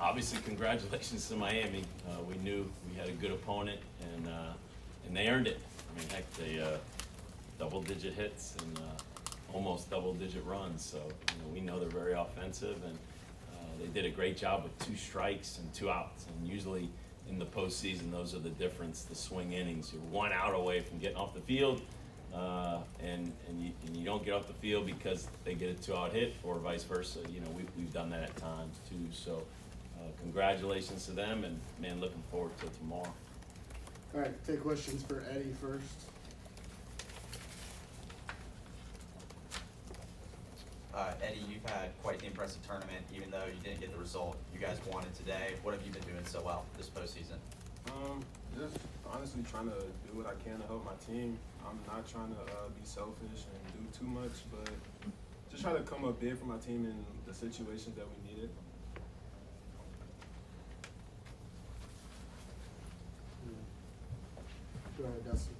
obviously, congratulations to Miami. We knew we had a good opponent, and they earned it. I mean, heck, they double-digit hits and almost double-digit runs. So we know they're very offensive, and they did a great job with 2 strikes and 2 outs. And usually in the postseason, those are the difference. The swing innings, you're 1 out away from getting off the field, and you don't get off the field because they get a 2-out hit, or vice versa. We've done that at times too. So congratulations to them, and man, looking forward to tomorrow. All right, take questions for Eddie first. Eddie, you've had quite the impressive tournament, even though you didn't get the result you guys wanted today. What have you been doing so well this postseason? Just honestly trying to do what I can to help my team. I'm not trying to be selfish and do too much, but just try to come up big for my team in the situations that we needed. Go ahead, Dustin.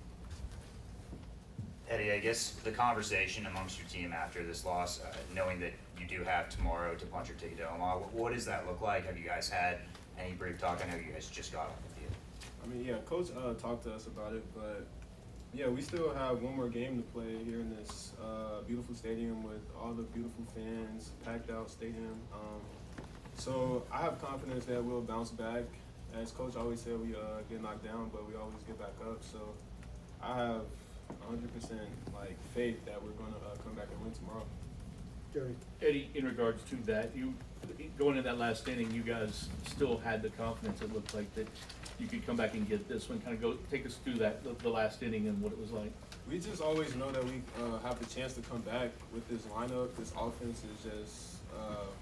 Eddie, I guess the conversation amongst your team after this loss, knowing that you do have tomorrow to punch your ticket to Omaha, what does that look like? Have you guys had any brief talk? I know you guys just got off the field. I mean, yeah, Coach talked to us about it, but yeah, we still have one more game to play here in this beautiful stadium with all the beautiful fans, packed out stadium. So I have confidence that we'll bounce back. As Coach always said, we get knocked down, but we always get back up. So I have 100% faith that we're going to come back and win tomorrow. Joey. Eddie, in regards to that, you going in that last inning, you guys still had the confidence. It looked like that you could come back and get this one. Kind of take us through that the last inning and what it was like. We just always know that we have the chance to come back with this lineup. This offense is just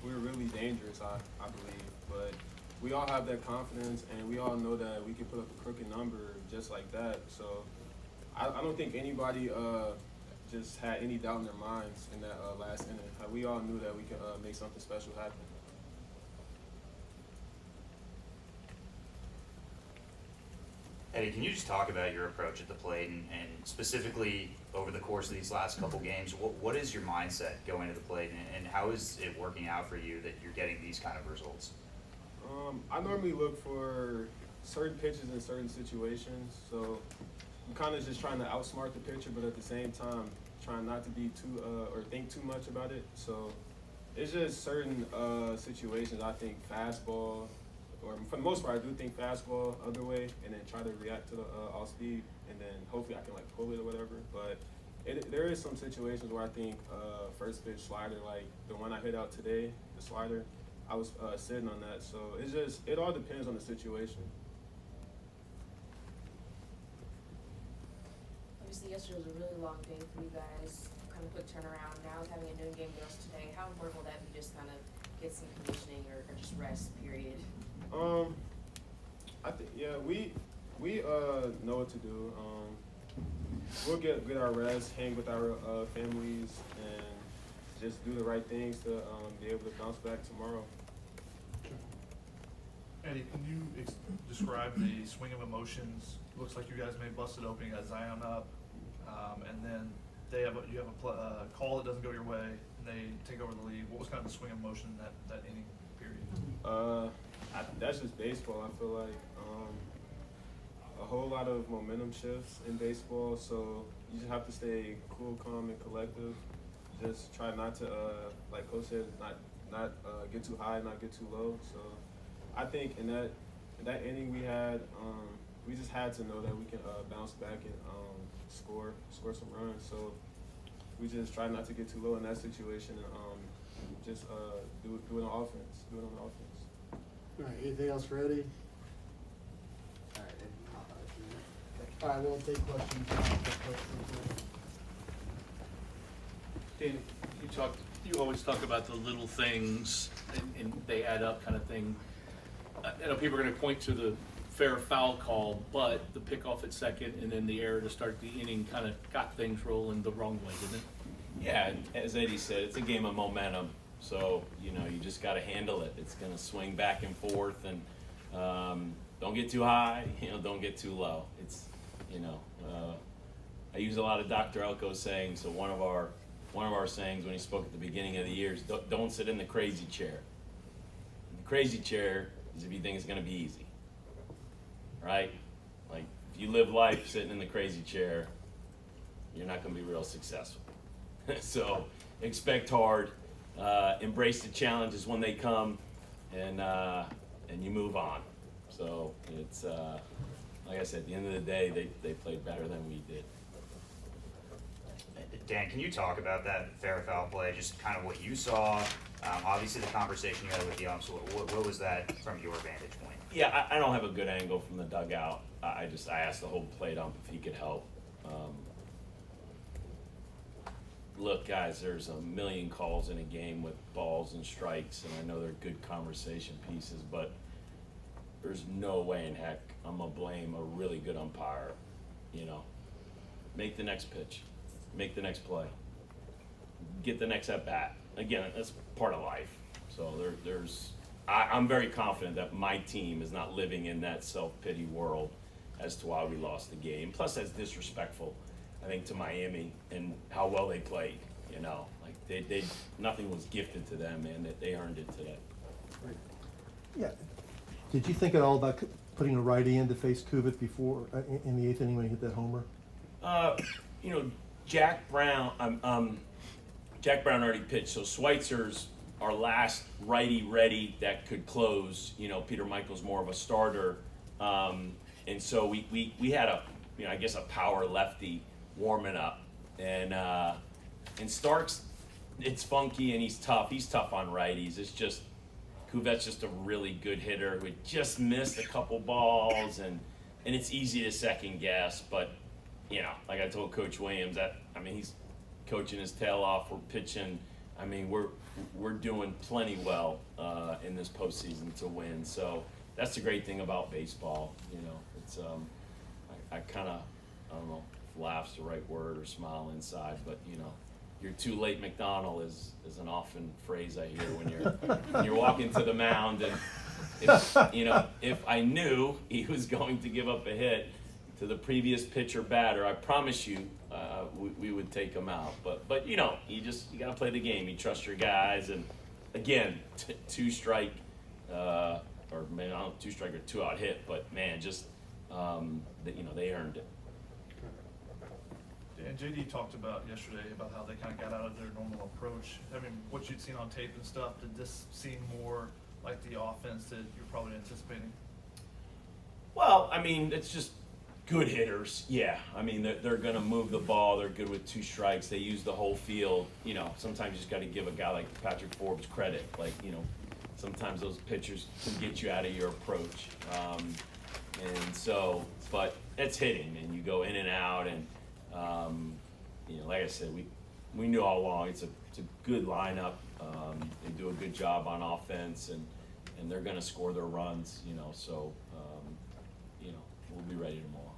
we're really dangerous, I believe. But we all have that confidence, and we all know that we can put up a crooked number just like that. So I don't think anybody just had any doubt in their minds in that last inning. We all knew that we could make something special happen. Eddie, can you just talk about your approach at the plate and specifically over the course of these last couple games, what is your mindset going to the plate and how is it working out for you that you're getting these kind of results? I normally look for certain pitches in certain situations, so I'm kind of just trying to outsmart the pitcher, but at the same time trying not to be too or think too much about it. So it's just certain situations. I think fastball, or for the most part, I do think fastball other way, and then try to react to the off speed, and then hopefully I can pull it or whatever. But there is some situations where I think first pitch slider, like the one I hit out today, the slider, I was sitting on that. So it all depends on the situation. Obviously, yesterday was a really long day for you guys. Kind of quick turnaround. Now with having a noon game against today, how important will that be? Just kind of get some conditioning or just rest. Period. I think we know what to do. We'll get our rest, hang with our families, and just do the right things to be able to bounce back tomorrow. Eddie, can you describe the swing of emotions? Looks like you guys may bust it open, you got Zion up, and then you have a call that doesn't go your way, and they take over the lead. What was kind of the swing of emotion in that inning period? That's just baseball. I feel like a whole lot of momentum shifts in baseball, so you just have to stay cool, calm, and collective. Just try not to, like Coach said, not get too high, not get too low. So I think in that inning we had, we just had to know that we can bounce back and score some runs. So we just try not to get too low in that situation and just do it on offense. Do it on offense. All right, anything else for Eddie? All right, we'll take questions. Dan, you always talk about the little things and they add up kind of thing. I know people are going to point to the fair foul call, but the pickoff at second and then the error to start the inning kind of got things rolling the wrong way, didn't it? Yeah, as Eddie said, it's a game of momentum. So, you just got to handle it. It's going to swing back and forth, and don't get too high, don't get too low. It's, I use a lot of Dr. Elko's sayings. So one of our sayings when he spoke at the beginning of the year is don't sit in the crazy chair. Crazy chair is if you think it's gonna be easy, right? Like, if you live life sitting in the crazy chair, you're not gonna be real successful. So expect hard, embrace the challenges when they come, and you move on. So it's like I said, at the end of the day, they played better than we did. Dan, can you talk about that fair foul play, just kind of what you saw? Obviously the conversation you had with the umps, what was that from your vantage point? Yeah, I don't have a good angle from the dugout. I asked the whole plate ump if he could help. Look, guys, there's a million calls in a game with balls and strikes, and I know they're good conversation pieces, but there's no way in heck I'm gonna blame a really good umpire. You know, make the next pitch, make the next play, get the next at bat. Again, that's part of life. So I'm very confident that my team is not living in that self-pity world as to why we lost the game. Plus, that's disrespectful, I think, to Miami and how well they played. You know, like they nothing was gifted to them, man. That they earned it today. Yeah. Did you think at all about putting a righty in to face Kuvit before in the eighth inning when he hit that homer? You know, Jack Brown already pitched, so Schweitzer's our last righty ready that could close. You know, Peter Michael's more of a starter, and so we had I guess a power lefty warming up, and Starks, it's funky and he's tough. He's tough on righties. It's just Kuvet's just a really good hitter who just missed a couple balls, and it's easy to second guess, but you know, like I told Coach Williams, he's coaching his tail off. We're pitching. I mean, we're doing plenty well in this postseason to win. So that's the great thing about baseball. You know, it's I kind of, I don't know if laugh's the right word or smile inside, but you know, you're too late McDonnell is an often phrase I hear when you're walking to the mound, and if I knew he was going to give up a hit to the previous pitcher batter, I promise you we would take him out. But you know, you got to play the game. You trust your guys, and again, two strike or maybe not 2 strike or 2 out hit, but man, just they earned it. And JD talked about yesterday about how they kind of got out of their normal approach. I mean, what you'd seen on tape and stuff, did this seem more like the offense that you're probably anticipating? Well, I mean, it's just good hitters. Yeah, I mean, they're going to move the ball. They're good with 2 strikes. They use the whole field. You know, sometimes you just got to give a guy like Patrick Forbes credit. Like, you know, sometimes those pitchers can get you out of your approach. And so, but it's hitting, and you go in and out, and like I said, we knew all along it's a good lineup. They do a good job on offense, and they're going to score their runs. So we'll be ready tomorrow.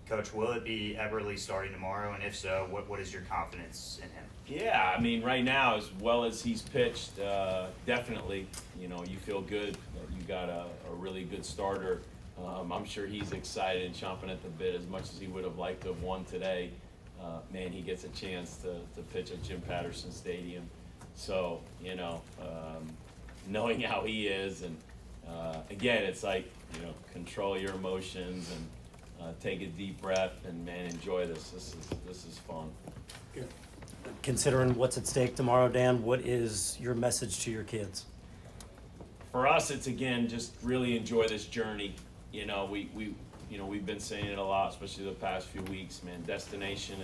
Coach, will it be Eberle starting tomorrow? And if so, what is your confidence in him? Yeah, I mean, right now, as well as he's pitched, definitely, you feel good that you got a really good starter. I'm sure he's excited and chomping at the bit as much as he would have liked to have won today. Man, he gets a chance to pitch at Jim Patterson Stadium. So, knowing how he is, and again, it's like, control your emotions and take a deep breath and, man, enjoy this. This is fun. Good. Considering what's at stake tomorrow, Dan, what is your message to your kids? For us, it's, again, just really enjoy this journey. We've been saying it a lot, especially the past few weeks, man. Destination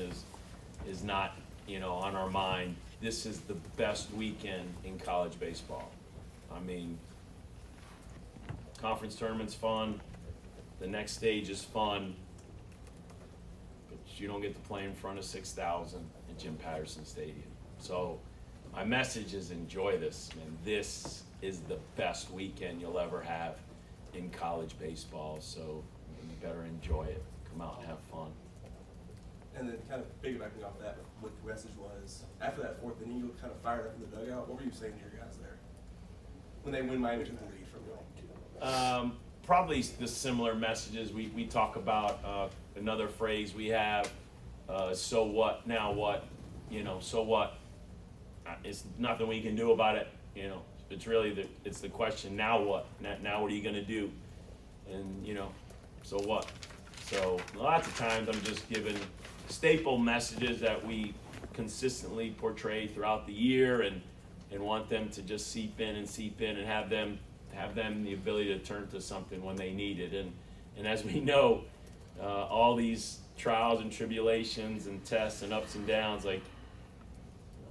is not, on our mind. This is the best weekend in college baseball. I mean, conference tournament's fun. The next stage is fun. But you don't get to play in front of 6,000 at Jim Patterson Stadium. So my message is enjoy this, man. This is the best weekend you'll ever have in college baseball, so you better enjoy it. Come out and have fun. And then kind of piggybacking off that, what the message was, after that 4th inning, you looked kind of fired up in the dugout. What were you saying to your guys there when Miami took the lead from y'all? Probably the similar messages. We talk about another phrase we have, so what, now what, so what? It's nothing we can do about it, it's really it's the question, now what? Now what are you gonna do? And, you know, so what? So lots of times I'm just giving staple messages that we consistently portray throughout the year and want them to just seep in and have them the ability to turn to something when they need it. And as we know, all these trials and tribulations and tests and ups and downs, like,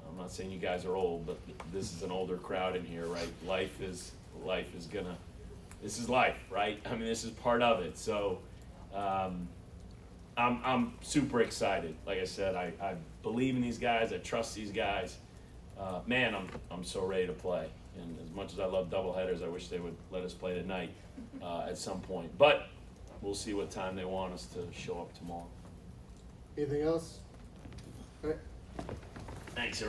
I'm not saying you guys are old, but this is an older crowd in here, right? Life is this is life, right? I mean, this is part of it. So I'm super excited. Like I said, I believe in these guys. I trust these guys. Man, I'm so ready to play. And as much as I love doubleheaders, I wish they would let us play tonight at some point. But we'll see what time they want us to show up tomorrow. Anything else? All right. Thanks, everybody.